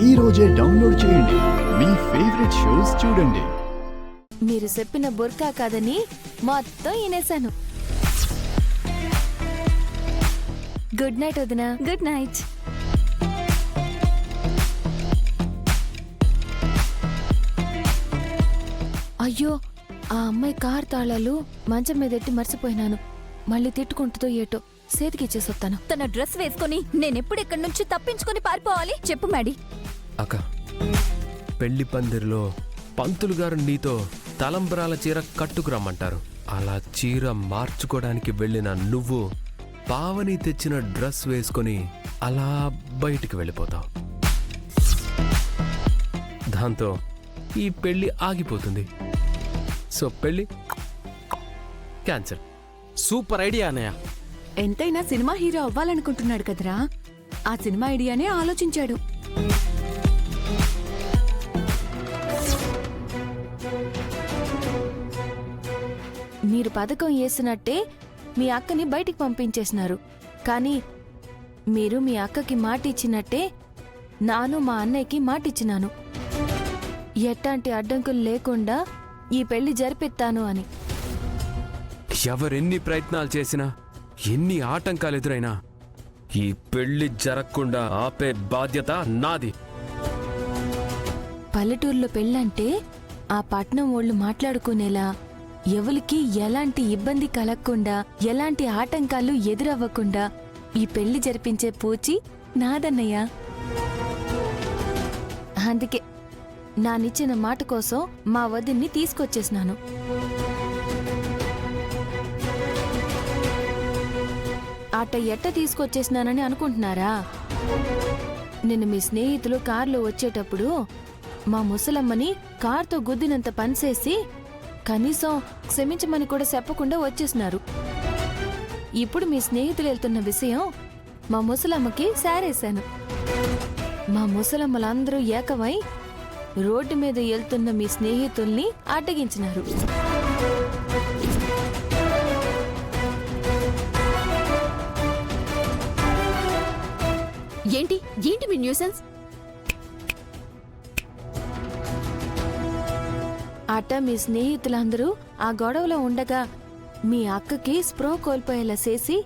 ఈ రోజే డౌన్లోడ్ చేయండి. మీ ఫేవరెట్ షోస్ చూడండి. మీరు చెప్పిన బుర్కా కాదని మొత్తం వినేశాను. గుడ్ నైట్ వదినా. Good night. అయ్యో, ఆ అమ్మాయి కార్ తాళాలు మంచం మీద ఎట్టి మర్చిపోయినాను. మళ్ళీ తిట్టుకుంటుందో ఏటో, సేతికిచ్చేసి వస్తాను. తన డ్రెస్ వేసుకొని నేనెప్పుడు ఇక్కడి నుంచి తప్పించుకొని పారిపోవాలి చెప్పు మ్యాడీ. అక్క, పెళ్లి పందిరిలో పంతులు గారు నీతో తలంబ్రాల చీర కట్టుకురమ్మంటారు. అలా చీర మార్చుకోవడానికి వెళ్ళిన నువ్వు పావని తెచ్చిన డ్రెస్ వేసుకొని అలా బయటికి వెళ్ళిపోతావు. దాంతో ఈ పెళ్లి ఆగిపోతుంది. సో పెళ్లి క్యాన్సిల్. సూపర్ ఐడియా అన్నయ్య. ఎంతైనా సినిమా హీరో అవ్వాలనుకుంటున్నాడు కదరా, ఆ సినిమా ఐడియానే ఆలోచించాడు. మీరు పథకం వేసినట్టే మీ అక్కని బయటికి పంపించేసినారు. కానీ మీరు మీ అక్కకి మాట ఇచ్చినట్టే నాను మా అన్నయ్యకి మాటిచ్చినాను, ఎట్లాంటి అడ్డంకులు లేకుండా ఈ పెళ్లి జరిపిస్తాను అని. ఎవరెన్ని ప్రయత్నాలు చేసినా, ఎన్ని ఆటంకాలు ఎదురైనా ఈ పెళ్లి జరగకుండా ఆపే బాధ్యత నాది. పల్లెటూరులో పెళ్ళంటే ఆ పట్నం వాళ్ళు మాట్లాడుకునేలా, ఎవరికి ఎలాంటి ఇబ్బంది కలగకుండా, ఎలాంటి ఆటంకాలు ఎదురవ్వకుండా ఈ పెళ్లి జరిపించే పూచి నాదన్నయ్య. అందుకే నానిచ్చిన మాట కోసం మా వదిన్ని తీసుకొచ్చేసినాను. అట్ట ఎట్ట తీసుకొచ్చేసినానని అనుకుంటున్నారా? నిన్న మీ స్నేహితులు కారులో వచ్చేటప్పుడు మా ముసలమ్మని కారుతో గుద్దినంత పనిచేసి కనీసం క్షమించమని కూడా చెప్పకుండా వచ్చేసినారు. ఇప్పుడు మీ స్నేహితులు వెళ్తున్న విషయం మా ముసలమ్మకి సారేశాను. మా ముసలమ్మలందరూ ఏకమై రోడ్డు మీద వెళ్తున్న మీ స్నేహితుల్ని అడ్డగించినారు. ఏంటి ఏంటి మీ న్యూసెన్స్? అట్ట మీ స్నేహితులందరూ ఆ గొడవలో ఉండగా మీ అక్కకి స్ప్రో కోల్పోయేలా చేసి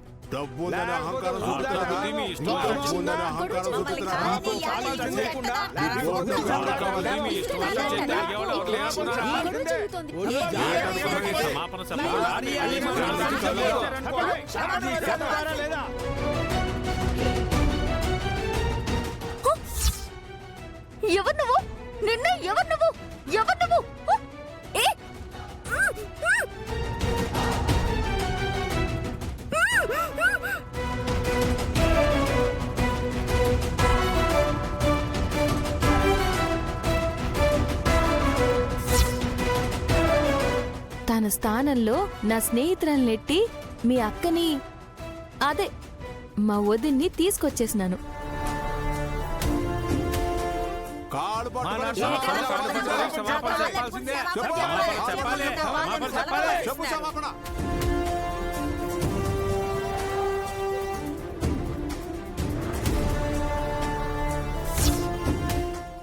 ఎవరు నువ్వు? నిన్న ఎవరు నువ్వు? ఎవరు నువ్వు? తన స్థానంలో నా స్నేహితులను నెట్టి మీ అక్కని, అదే మా వదిన్ని తీసుకొచ్చేసినాను.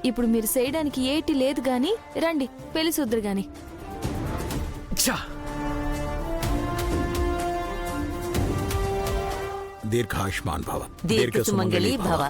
ఇప్పుడు మీరు చేయడానికి ఏటి లేదు గాని, రండి పెళ్లి చూద్దరు గాని. దీర్ఘాయుష్మాన్ భవ, దీర్ఘ సుమంగళి భవ.